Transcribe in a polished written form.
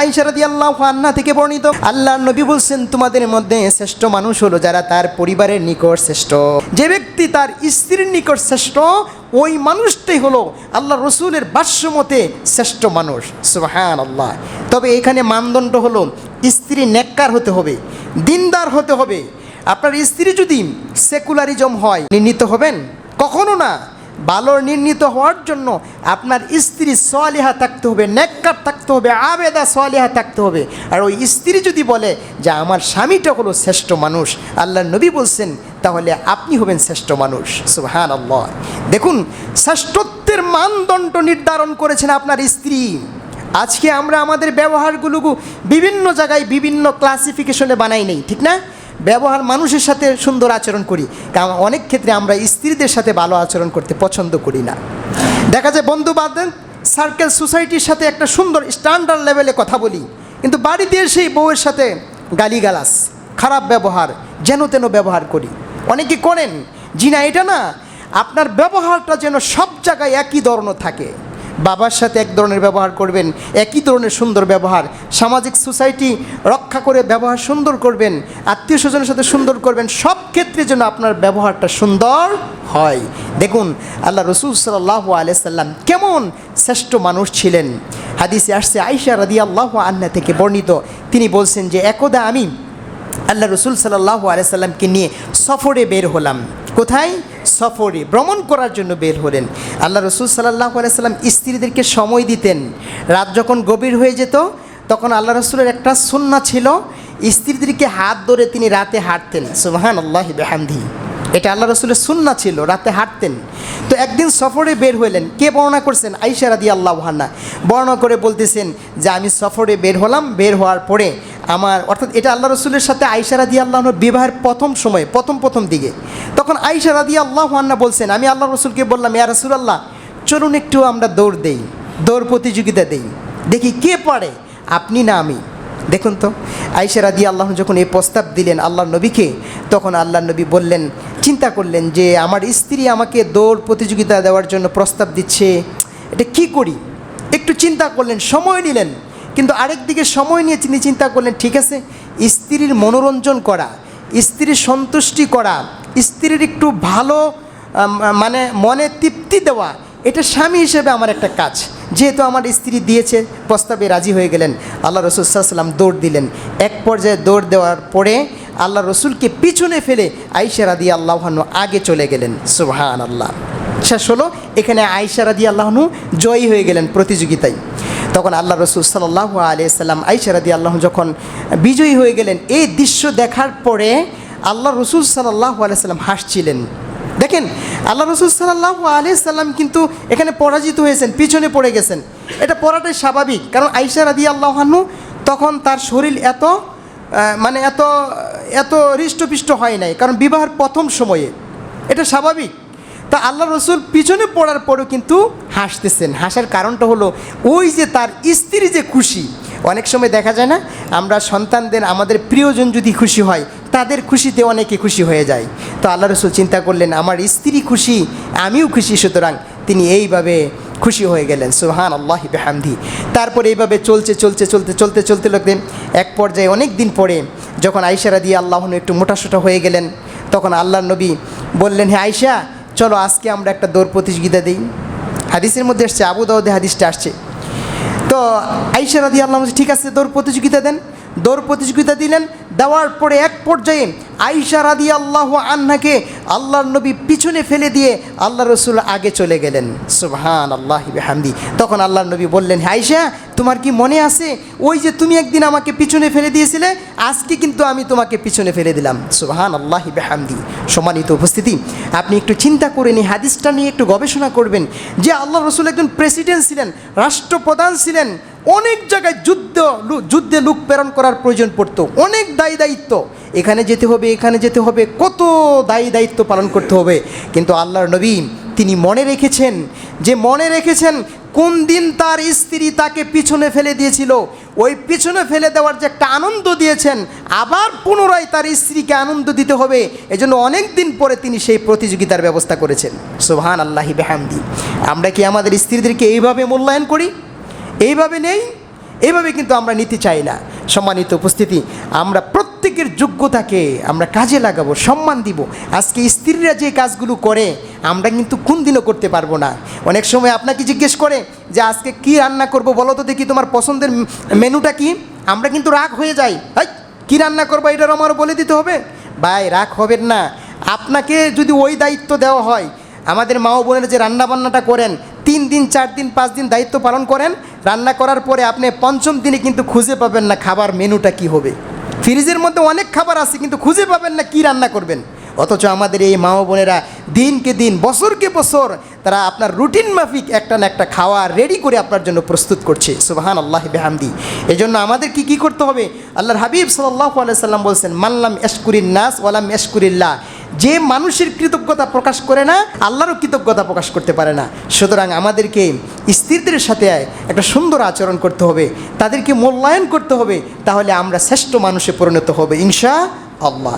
আয়েশা রাদিয়াল্লাহু আনহা থেকে বর্ণিত, আল্লাহর নবী বলছেন, তোমাদের মধ্যে শ্রেষ্ঠ মানুষ হলো যারা তার পরিবারের নিকট শ্রেষ্ঠ। যে ব্যক্তি তার স্ত্রীর নিকট শ্রেষ্ঠ, ওই মানুষটাই হলো আল্লাহ রসুলের ভাষ্যমতে শ্রেষ্ঠ মানুষ। সুবহানাল্লাহ। তবে এখানে মানদণ্ড হলো স্ত্রী নেককার হতে হবে, দিনদার হতে হবে। আপনার স্ত্রী যদি সেকুলারিজম হয়, নির্ণীত হবেন? কখনো না। ভালো নির্ণীত হওয়ার জন্য আপনার স্ত্রী সালিহা থাকতে হবে, নেককার থাকতে হবে, আবেদা সালিহা থাকতে হবে। আর ওই স্ত্রী যদি বলে যে আমার স্বামীটা হলো শ্রেষ্ঠ মানুষ, আল্লাহর নবী বলছেন, তাহলে আপনি হবেন শ্রেষ্ঠ মানুষ। সুবহানাল্লাহ। দেখুন, শ্রেষ্ঠত্বের মানদণ্ড নির্ধারণ করেছেন আপনার স্ত্রী। আজকে আমরা আমাদের ব্যবহারগুলো বিভিন্ন জায়গায় বিভিন্ন ক্লাসিফিকেশনে বানাই নেই, ঠিক না? ব্যবহার মানুষের সাথে সুন্দর আচরণ করি, কারণ অনেক ক্ষেত্রে আমরা স্ত্রীদের সাথে ভালো আচরণ করতে পছন্দ করি না। দেখা যায় বন্ধু বান্ধব সার্কেল সোসাইটির সাথে একটা সুন্দর স্ট্যান্ডার্ড লেভেলে কথা বলি, কিন্তু বাড়িতে সেই বউয়ের সাথে গালিগালাজ, খারাপ ব্যবহার, যেন তেন ব্যবহার করি। অনেকে করেন। জি না, এটা না। আপনার ব্যবহারটা যেন সব জায়গায় একই ধরনের থাকে। বাবার সাথে এক ধরনের ব্যবহার করবেন, একই ধরনের সুন্দর ব্যবহার। সামাজিক সোসাইটি রক্ষা করে ব্যবহার সুন্দর করবেন, আত্মীয় স্বজনের সাথে সুন্দর করবেন। সব ক্ষেত্রে যেন আপনার ব্যবহারটা সুন্দর হয়। দেখুন, আল্লাহ রসুল সাল্লাল্লাহু আলাইহি সাল্লাম কেমন শ্রেষ্ঠ মানুষ ছিলেন। হাদিসে আসছে, আয়েশা রাদিয়াল্লাহু আনহা থেকে বর্ণিত, তিনি বলছেন যে একদা আমি আল্লাহ রসুল সাল্লাল্লাহু আলাইহি সাল্লামকে নিয়ে সফরে বের হলাম। কোথায়? সফরে, ভ্রমণ করার জন্য বের হলেন। আল্লাহ রসুল সাল্লাল্লাহু আলাইহি সাল্লাম স্ত্রীদেরকে সময় দিতেন। রাত যখন গভীর হয়ে যেত, তখন আল্লাহ রসুলের একটা সুন্নাহ ছিল, স্ত্রীদেরকে হাত ধরে তিনি রাতে হাঁটতেন। সুবহানাল্লাহি বিহামদিহি। এটা আল্লাহ রসুলের সুন্নাহ ছিল, রাতে হাঁটতেন। তো একদিন সফরে বের হইলেন। কে বর্ণনা করছেন? আয়েশা রাদিয়াল্লাহু আনহা বর্ণনা করে বলতেছেন যে আমি সফরে বের হলাম, বের হওয়ার পরে আমার, অর্থাৎ এটা আল্লাহ রসুলের সাথে আয়েশা রাদিয়াল্লাহু আনহার বিবাহের প্রথম সময়ে, প্রথম দিকে। তখন আয়েশা রাদিয়াল্লাহু আনহা বলছেন, আমি আল্লাহ রসুলকে বললাম, ইয়া রাসূলুল্লাহ, চলুন একটু আমরা দৌড় দেই, দৌড় প্রতিযোগিতা দেই, দেখি কে পারে, আপনি না আমি। দেখুন তো, আয়েশা রাদিয়াল্লাহু আনহা যখন এই প্রস্তাব দিলেন আল্লাহর নবীকে, তখন আল্লাহর নবী বললেন, চিন্তা করলেন যে আমার স্ত্রী আমাকে দৌড় প্রতিযোগিতা দেওয়ার জন্য প্রস্তাব দিচ্ছে, এটা কি করি? একটু চিন্তা করলেন, সময় নিলেন। কিন্তু আরেক দিকে সময় নিয়ে তিনি চিন্তা করলেন, ঠিক আছে, স্ত্রীর মনোরঞ্জন করা, স্ত্রীর সন্তুষ্টি করা, স্ত্রীর একটু ভালো মানে মনে তৃপ্তি দেওয়া, এটা স্বামী হিসেবে আমার একটা কাজ। যেহেতু আমার স্ত্রী দিয়েছে, প্রস্তাবে রাজি হয়ে গেলেন। আল্লাহ রসুল সাল্লাল্লাহু আলাইহি ওয়াসাল্লাম দৌড় দিলেন। এক পর্যায়ে দৌড় দেওয়ার পরে আল্লাহ রসুলকে পিছনে ফেলে আয়েশা রাদিয়াল্লাহু আনহা আগে চলে গেলেন। সুবহানাল্লাহ। শেষ হলো, এখানে আয়েশা রাদিয়াল্লাহু আনহা জয়ী হয়ে গেলেন প্রতিযোগিতায়। তখন আল্লাহ রসুল সাল্লাল্লাহু আলাইহি সাল্লাম আয়েশা রাদিয়াল্লাহু আনহা যখন বিজয়ী হয়ে গেলেন, এই দৃশ্য দেখার পরে আল্লাহ রসুল সাল্লাল্লাহু আলাইহি সাল্লাম হাসছিলেন। দেখেন, আল্লাহ রসুল সাল্লাল্লাহু আলাইহি সাল্লাম কিন্তু এখানে পরাজিত হয়েছেন, পিছনে পড়ে গেছেন। এটা পড়াটাই স্বাভাবিক, কারণ আয়েশা রাদিয়াল্লাহু আনহা তখন তার শরীর এত হৃষ্টপিষ্ট হয় নাই, কারণ বিবাহের প্রথম সময়ে, এটা স্বাভাবিক। তা আল্লাহ রসুল পিছনে পড়ার পরেও কিন্তু হাসতেছেন। হাসার কারণটা হলো ওই যে তার স্ত্রী যে খুশি। অনেক সময় দেখা যায় না, আমরা সন্তানদের, আমাদের প্রিয়জন যদি খুশি হয়, তাদের খুশিতে অনেকে খুশি হয়ে যায়। তো আল্লাহ রসুল চিন্তা করলেন, আমার স্ত্রী খুশি, আমিও খুশি, সুতরাং তিনি এইভাবে খুশি হয়ে গেলেন। সুবহানাল্লাহি বিহামদিহি। তারপরে এইভাবে চলতে লাগলেন। এক পর্যায়ে অনেক দিন পরে যখন আয়েশা রাদিয়াল্লাহু আনহা একটু মোটাসোটা হয়ে গেলেন, তখন আল্লাহর নবী বললেন, হ্যাঁ আয়েশা, চলো আজকে আমরা একটা দৌড় প্রতিযোগিতা দিই। হাদিসের মধ্যে আসছে, আবু দাউদে হাদিসটা আসছে। তো আয়েশা রাদিয়াল্লাহু আনহা ঠিক আছে, দৌড় প্রতিযোগিতা দেন। দৌড় প্রতিযোগিতা দিলেন। দেওয়ার পরে এক পর্যায়ে আয়েশা রাদিয়াল্লাহু আনহাকে আল্লাহর নবী পিছনে ফেলে দিয়ে আল্লাহ রসুল আগে চলে গেলেন। সুবহানাল্লাহি বিহামদিহি। তখন আল্লাহর নবী বললেন, হ্যাঁ আয়েশা, তোমার কি মনে আছে, ওই যে তুমি একদিন আমাকে পিছনে ফেলে দিয়েছিলে, আজকে কিন্তু আমি তোমাকে পিছনে ফেলে দিলাম। সুবহানাল্লাহি বিহামদিহি। সম্মানিত উপস্থিতি, আপনি একটু চিন্তা করে নিয়ে হাদিসটা নিয়ে একটু গবেষণা করবেন যে আল্লাহ রসুল একজন প্রেসিডেন্ট ছিলেন, রাষ্ট্রপ্রধান ছিলেন। অনেক জায়গায় যুদ্ধে লোক প্রেরণ করার প্রয়োজন পড়তো, অনেক দায়িত্ব, এখানে যেতে হবে, এখানে যেতে হবে, কত দায়িত্ব পালন করতে হবে। কিন্তু আল্লাহর নবী তিনি মনে রেখেছেন কোন দিন তার স্ত্রী তাকে পিছনে ফেলে দিয়েছিল, ওই পিছনে ফেলে দেওয়ার যে একটা আনন্দ দিয়েছেন, আবার পুনরায় তার স্ত্রীকে আনন্দ দিতে হবে, এজন্য অনেক দিন পরে তিনি সেই প্রতিযোগিতার ব্যবস্থা করেছেন। সুবহানাল্লাহি বিহামদিহি। আমরা কি আমাদের স্ত্রীদেরকে এইভাবে মূল্যায়ন করি? এইভাবে নেই? এইভাবে কিন্তু আমরা নিতে চাই না। সম্মানিত উপস্থিতি, আমরা প্রত্যেকের যোগ্যতাকে আমরা কাজে লাগাবো, সম্মান দিব। আজকে স্ত্রীরা যে কাজগুলো করে আমরা কিন্তু কোনদিনও করতে পারবো না। অনেক সময় আপনাকে জিজ্ঞেস করে যে আজকে কি রান্না করব বলো তো দেখি, তোমার পছন্দের মেনুটা কি। আমরা কিন্তু রাগ হয়ে যাই, হাই কী রান্না করবো এটার আমারও বলে দিতে হবে। ভাই রাগ হবেন না। আপনাকে যদি ওই দায়িত্ব দেওয়া হয়, আমাদের মা ও বোনেরা যে রান্নাবান্নাটা করেন 3 দিন 4 দিন 5 দিন দায়িত্ব পালন করেন, রান্না করার পরে আপনি 5ম দিনে কিন্তু খুঁজে পাবেন না খাবার মেনুটা কি হবে। ফ্রিজের মধ্যে অনেক খাবার আছে কিন্তু খুঁজে পাবেন না কি রান্না করবেন। অথচ আমাদের এই মা ও বোনেরা দিনকে দিন বছরকে বছর তারা আপনার রুটিন মাফিক একটা না একটা খাওয়া রেডি করে আপনার জন্য প্রস্তুত করছে। সুবহান আল্লাহ বিহামদি। এই জন্য আমাদের কি করতে হবে? আল্লাহর হাবিব সাল্লাল্লাহু আলাইহি সাল্লাম বলছেন, মাল্লাম ইয়াশকুরিন নাস ওয়ালাম ইয়াশকুরিল্লাহ। যে মানুষের কৃতজ্ঞতা প্রকাশ করে না, আল্লাহরও কৃতজ্ঞতা প্রকাশ করতে পারে না। সুতরাং আমাদেরকে স্ত্রীদের সাথে একটা সুন্দর আচরণ করতে হবে, তাদেরকে মূল্যায়ন করতে হবে, তাহলে আমরা শ্রেষ্ঠ মানুষে পরিণত হবে ইনশাআল্লাহ।